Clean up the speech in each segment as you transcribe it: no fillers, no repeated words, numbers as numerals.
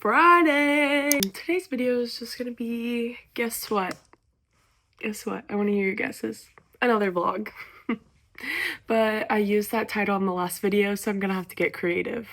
Friday. Today's video is just gonna be, guess what? Guess what? I want to hear your guesses. Another vlog. But I used that title in the last video, so I'm gonna have to get creative.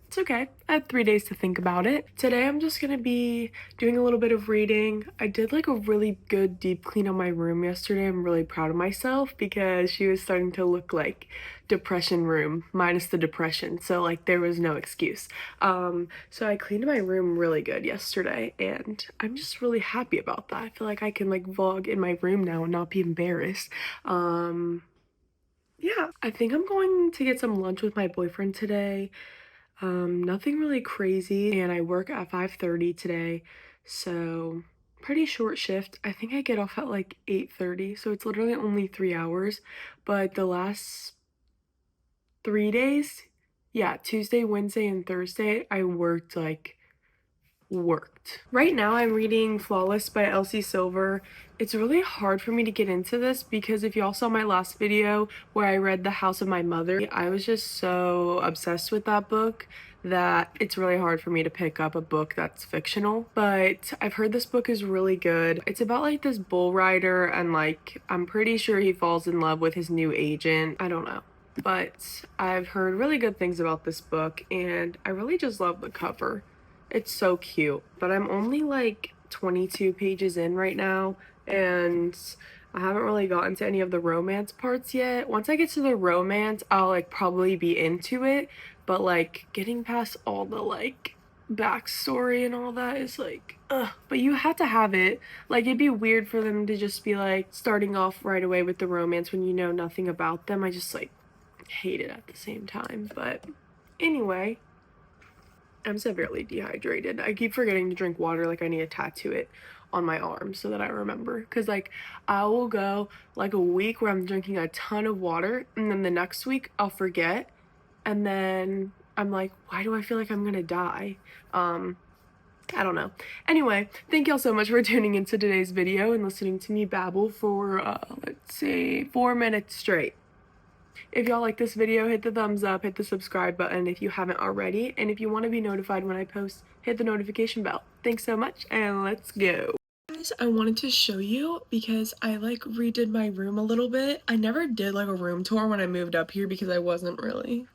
It's okay. I had 3 days to think about it. Today I'm just gonna be doing a little bit of reading. I did like a really good deep clean on my room yesterday. I'm really proud of myself because she was starting to look like depression room minus the depression. So like there was no excuse. So I cleaned my room really good yesterday and I'm just really happy about that. I feel like I can like vlog in my room now and not be embarrassed. Yeah, I think I'm going to get some lunch with my boyfriend today. Nothing really crazy, and I work at 5:30 today, so pretty short shift. I think I get off at like 8:30, so it's literally only 3 hours, but the last 3 days, yeah, Tuesday, Wednesday, and Thursday, I worked. Right now I'm reading Flawless by Elsie Silver. It's really hard for me to get into this because if y'all saw my last video where I read The House of My Mother, I was just so obsessed with that book that it's really hard for me to pick up a book that's fictional. But I've heard this book is really good. It's about like this bull rider and like I'm pretty sure he falls in love with his new agent. I don't know. But I've heard really good things about this book and I really just love the cover. It's so cute, but I'm only like 22 pages in right now, and I haven't really gotten to any of the romance parts yet. Once I get to the romance, I'll like probably be into it, but like getting past all the like backstory and all that is like, ugh. But you have to have it. Like it'd be weird for them to just be like starting off right away with the romance when you know nothing about them. I just like hate it at the same time, but anyway. I'm severely dehydrated. I keep forgetting to drink water, like I need to tattoo it on my arm so that I remember. Because like I will go like a week where I'm drinking a ton of water and then the next week I'll forget and then I'm like, why do I feel like I'm gonna die? I don't know. Anyway, thank y'all so much for tuning into today's video and listening to me babble for let's see, 4 minutes straight. If y'all like this video, hit the thumbs up, hit the subscribe button if you haven't already, and if you want to be notified when I post, hit the notification bell. Thanks so much, and let's go. Guys, I wanted to show you because I like redid my room a little bit. I never did like a room tour when I moved up here because I wasn't really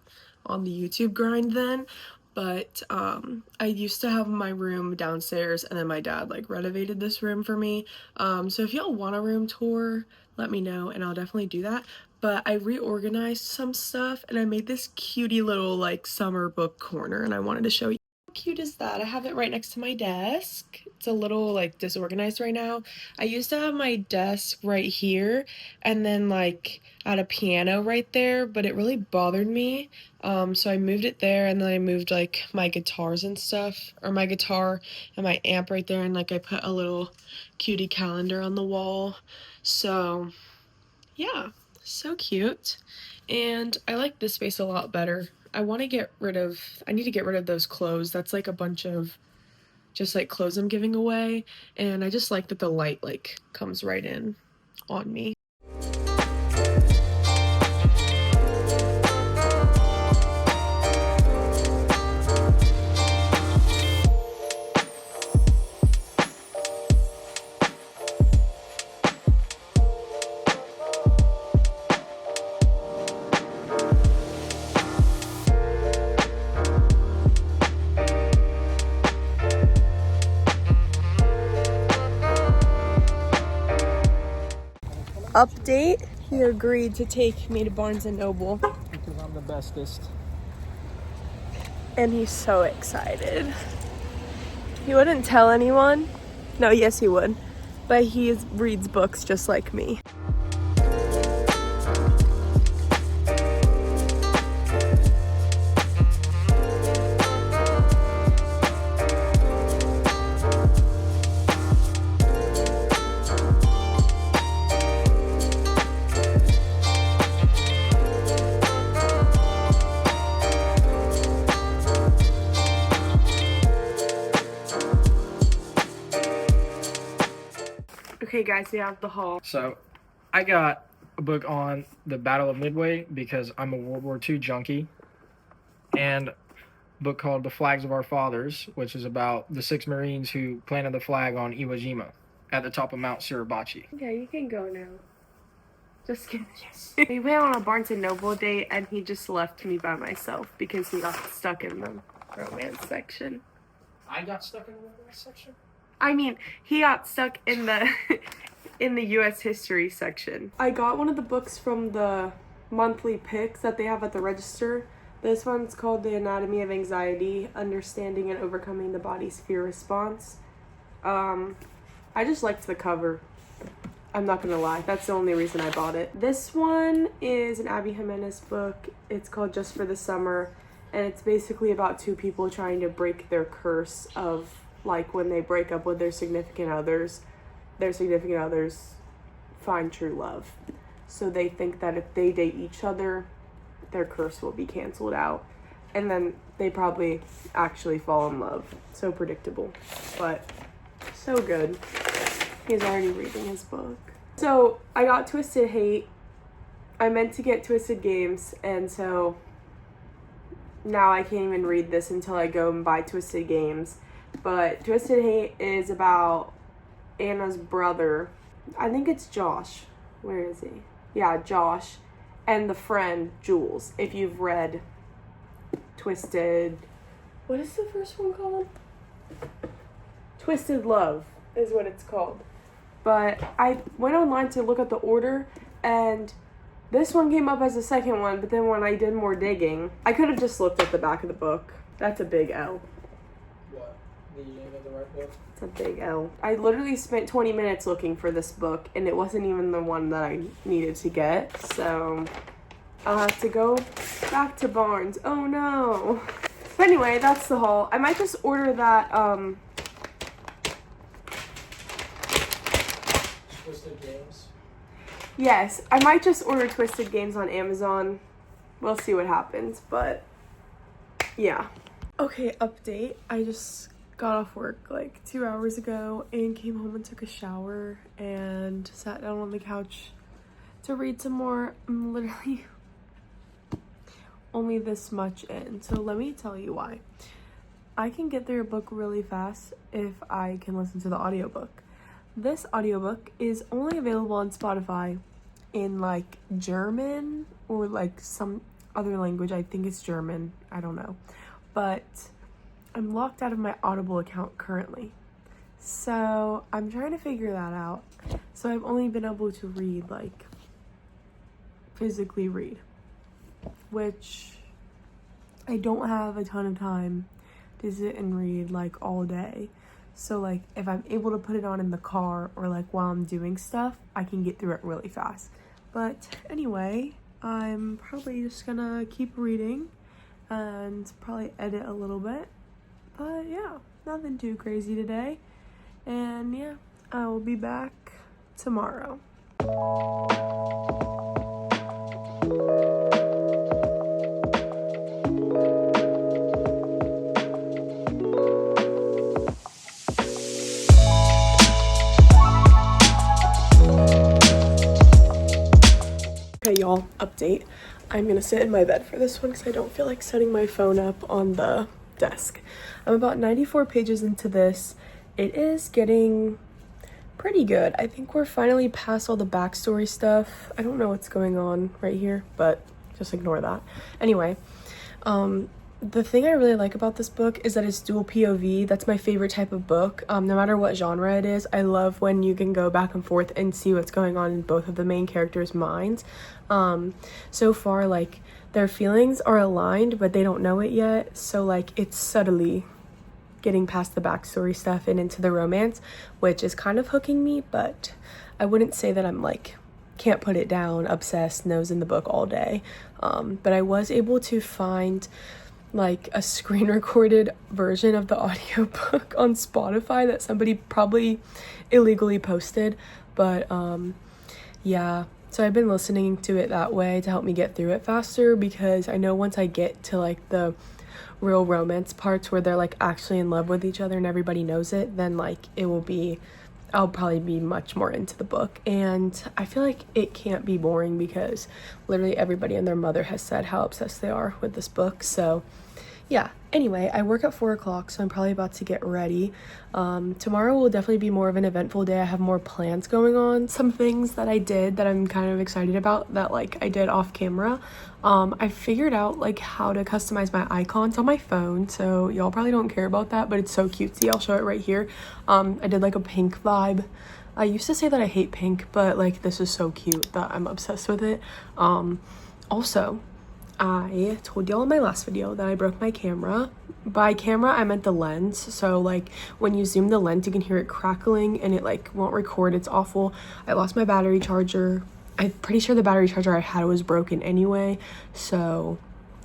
on the YouTube grind then, but I used to have my room downstairs and then my dad like renovated this room for me. So if y'all want a room tour, let me know and I'll definitely do that. But I reorganized some stuff and I made this cutie little like summer book corner and I wanted to show you. How cute is that? I have it right next to my desk. It's a little like disorganized right now. I used to have my desk right here and then like I had a piano right there, but it really bothered me. So I moved it there and then I moved like my guitars and stuff, or my guitar and my amp right there, and like I put a little cutie calendar on the wall. So yeah, so cute. And I like this space a lot better. I need to get rid of those clothes. That's like a bunch of just like clothes I'm giving away. And I just like that the light like comes right in on me. Update, he agreed to take me to Barnes & Noble. Because I'm the bestest. And he's so excited. He wouldn't tell anyone. No, yes he would. But he reads books just like me. Okay guys, we have the haul. So I got a book on the Battle of Midway because I'm a World War II junkie. And book called The Flags of Our Fathers, which is about the 6 Marines who planted the flag on Iwo Jima at the top of Mount Suribachi. Yeah, you can go now. Just kidding. We went on a Barnes & Noble date and he just left me by myself because he got stuck in the romance section. I got stuck in the romance section? I mean, he got stuck in the in the U.S. history section. I got one of the books from the monthly picks that they have at the register. This one's called The Anatomy of Anxiety, Understanding and Overcoming the Body's Fear Response. I just liked the cover. I'm not gonna lie, that's the only reason I bought it. This one is an Abby Jimenez book. It's called Just for the Summer, and it's basically about two people trying to break their curse of, like, when they break up with their significant others find true love. So they think that if they date each other, their curse will be canceled out. And then they probably actually fall in love. So predictable, but so good. He's already reading his book. So I got Twisted Hate. I meant to get Twisted Games, and so now I can't even read this until I go and buy Twisted Games. But Twisted Hate is about Anna's brother. I think it's Josh. Where is he? Yeah, Josh. And the friend, Jules. If you've read Twisted... What is the first one called? Twisted Love is what it's called. But I went online to look at the order, and this one came up as the second one, but then when I did more digging, I could have just looked at the back of the book. That's a big L. What? Did you get the right book? It's a big L. I literally spent 20 minutes looking for this book, and it wasn't even the one that I needed to get. So I'll have to go back to Barnes. Oh no. But anyway, that's the haul. I might just order that, Twisted Games? yes, I might just order Twisted Games on Amazon. We'll see what happens, but yeah. Okay, update. I just got off work like 2 hours ago and came home and took a shower and sat down on the couch to read some more. I'm literally only this much in, so let me tell you why. I can get through a book really fast if I can listen to the audiobook. This audiobook is only available on Spotify in like German or like some other language. I think it's German. I don't know. But I'm locked out of my Audible account currently. So I'm trying to figure that out. So I've only been able to read, like, physically read, which I don't have a ton of time to sit and read like all day. So like if I'm able to put it on in the car or like while I'm doing stuff, I can get through it really fast. But anyway, I'm probably just gonna keep reading and probably edit a little bit. But yeah, nothing too crazy today. And yeah, I will be back tomorrow. Okay, y'all, update. I'm gonna sit in my bed for this one because I don't feel like setting my phone up on the desk. I'm about 94 pages into this. It is getting pretty good. I think we're finally past all the backstory stuff. I don't know what's going on right here, but just ignore that. Anyway, the thing I really like about this book is that it's dual POV. That's my favorite type of book. No matter what genre it is, I love when you can go back and forth and see what's going on in both of the main characters' minds. So far, like, their feelings are aligned, but they don't know it yet. So, like, it's subtly getting past the backstory stuff and into the romance, which is kind of hooking me, but I wouldn't say that I'm, like, can't put it down, obsessed, nose in the book all day. But I was able to find like a screen recorded version of the audiobook on Spotify that somebody probably illegally posted, but yeah, so I've been listening to it that way to help me get through it faster, because I know once I get to like the real romance parts where they're like actually in love with each other and everybody knows it, then like I'll probably be much more into the book. And I feel like it can't be boring because literally everybody and their mother has said how obsessed they are with this book. So yeah, anyway, I work at 4 o'clock, so I'm probably about to get ready. Tomorrow will definitely be more of an eventful day. I have more plans going on. Some things that I did that I'm kind of excited about that like I did off camera. I figured out like how to customize my icons on my phone, so y'all probably don't care about that, but it's so cutesy. I'll show it right here. I did like a pink vibe. I used to say that I hate pink, but like this is so cute that I'm obsessed with it. Also, I told y'all in my last video that I broke my camera. By camera, I meant the lens. So like when you zoom the lens, you can hear it crackling and it like won't record. It's awful. I lost my battery charger. I'm pretty sure the battery charger I had was broken anyway. So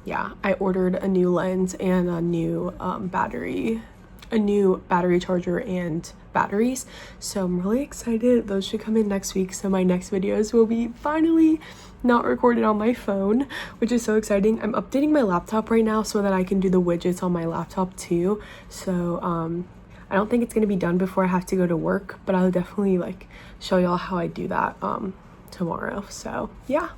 yeah, I ordered a new lens and a new battery charger and batteries. So I'm really excited. Those should come in next week. So my next videos will be finally not recorded on my phone, which is so exciting. I'm updating my laptop right now so that I can do the widgets on my laptop too. So I don't think it's gonna be done before I have to go to work, but I'll definitely like show y'all how I do that tomorrow. So yeah.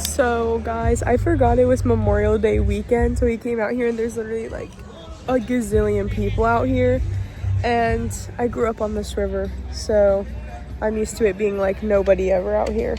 So guys, I forgot it was Memorial Day weekend, so we came out here and there's literally like a gazillion people out here. And I grew up on this river, so I'm used to it being like nobody ever out here.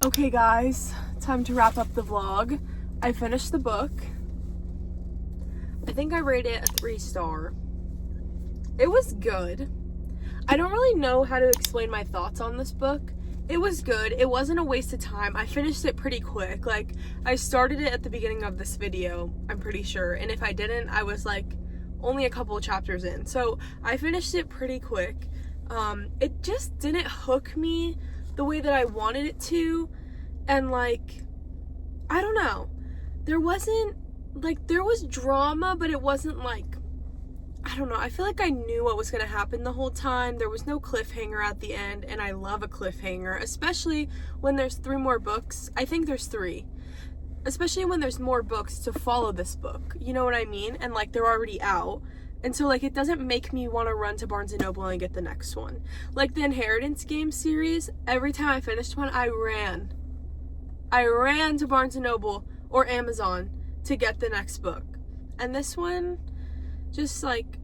Okay guys, time to wrap up the vlog. I finished the book. I think I rated it a 3-star. It was good. I don't really know how to explain my thoughts on this book. It was good. It wasn't a waste of time. I finished it pretty quick. Like, I started it at the beginning of this video, I'm pretty sure. And if I didn't, I was like only a couple of chapters in. So I finished it pretty quick. It just didn't hook me the way that I wanted it to. And like, I don't know, there was drama, but it wasn't like, I don't know, I feel like I knew what was gonna happen the whole time. There was no cliffhanger at the end, and I love a cliffhanger, especially when there's 3 more books. I think there's 3, especially when there's more books to follow this book, you know what I mean? And like, they're already out. And so like, it doesn't make me want to run to Barnes & Noble and get the next one. Like the Inheritance Game series, every time I finished one, I ran to Barnes & Noble or Amazon to get the next book. And this one, just like,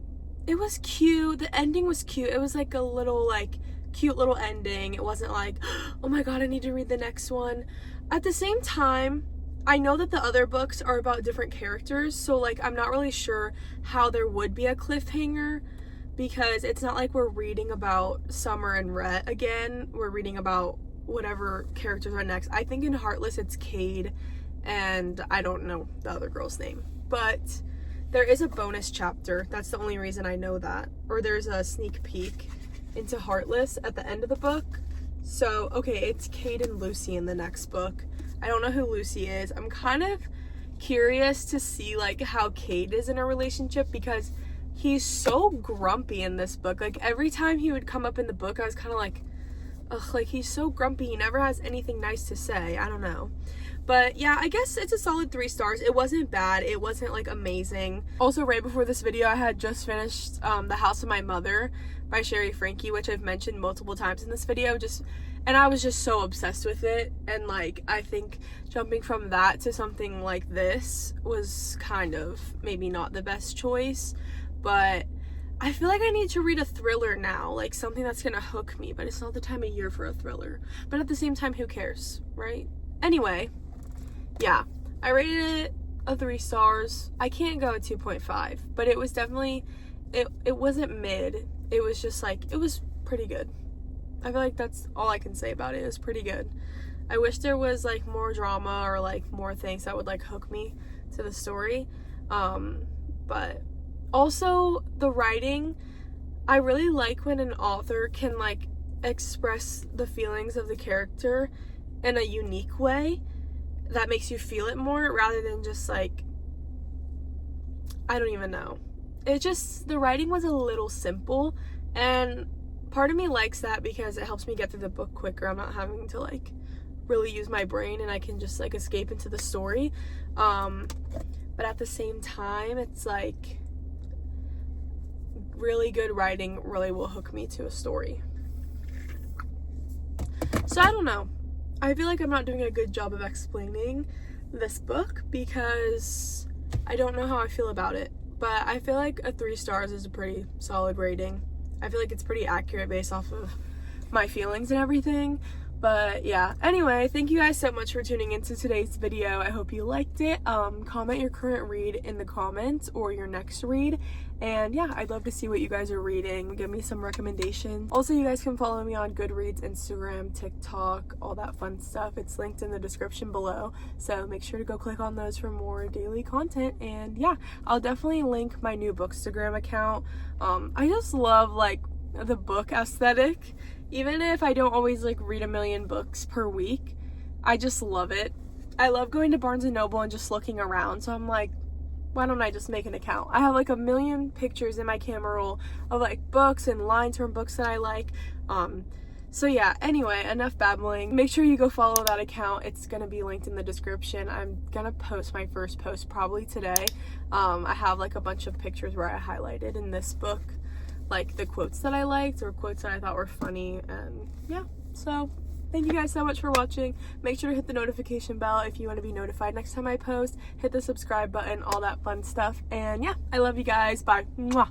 it was cute. The ending was cute. It was like a little like cute little ending. It wasn't like, oh my god, I need to read the next one. At the same time, I know that the other books are about different characters, so like I'm not really sure how there would be a cliffhanger, because it's not like we're reading about Summer and Rhett again. We're reading about whatever characters are next. I think in Heartless it's Cade, and I don't know the other girl's name, but there is a bonus chapter. That's the only reason I know that. Or there's a sneak peek into Heartless at the end of the book. So okay, it's Cade and Lucy in the next book. I don't know who Lucy is. I'm kind of curious to see like how Cade is in a relationship, because he's so grumpy in this book. Like every time he would come up in the book, I was kind of like, ugh, like he's so grumpy. He never has anything nice to say. I don't know. But yeah, I guess it's a solid 3 stars. It wasn't bad. It wasn't like amazing. Also, right before this video, I had just finished The House of My Mother by Sherry Frankie, which I've mentioned multiple times in this video. And I was just so obsessed with it. And like, I think jumping from that to something like this was kind of maybe not the best choice. But I feel like I need to read a thriller now, like something that's gonna hook me, but it's not the time of year for a thriller. But at the same time, who cares, right? Anyway, yeah, I rated it a 3 stars. I can't go a 2.5, but it was definitely, it wasn't mid. It was just like, it was pretty good. I feel like that's all I can say about it. It was pretty good. I wish there was like more drama or like more things that would like hook me to the story. But also the writing, I really like when an author can like express the feelings of the character in a unique way that makes you feel it more, rather than just like, I don't even know. It just, the writing was a little simple, and part of me likes that because it helps me get through the book quicker. I'm not having to like really use my brain, and I can just like escape into the story. But at the same time, it's like really good writing really will hook me to a story. So I don't know. I feel like I'm not doing a good job of explaining this book because I don't know how I feel about it. But I feel like a 3 stars is a pretty solid rating. I feel like it's pretty accurate based off of my feelings and everything. But yeah, anyway, thank you guys so much for tuning into today's video. I hope you liked it. Comment your current read in the comments or your next read. And yeah, I'd love to see what you guys are reading. Give me some recommendations. Also, you guys can follow me on Goodreads, Instagram, TikTok, all that fun stuff. It's linked in the description below. So make sure to go click on those for more daily content. And yeah, I'll definitely link my new Bookstagram account. I just love like the book aesthetic. Even if I don't always like read a million books per week, I just love it. I love going to Barnes & Noble and just looking around. So I'm like, why don't I just make an account? I have like a million pictures in my camera roll of like books and lines from books that I like. So yeah, anyway, enough babbling. Make sure you go follow that account. It's gonna be linked in the description. I'm gonna post my first post probably today. I have like a bunch of pictures where I highlighted in this book like the quotes that I liked or quotes that I thought were funny. And yeah, so thank you guys so much for watching. Make sure to hit the notification bell if you want to be notified next time I post. Hit the subscribe button, all that fun stuff. And yeah, I love you guys. Bye. Mwah.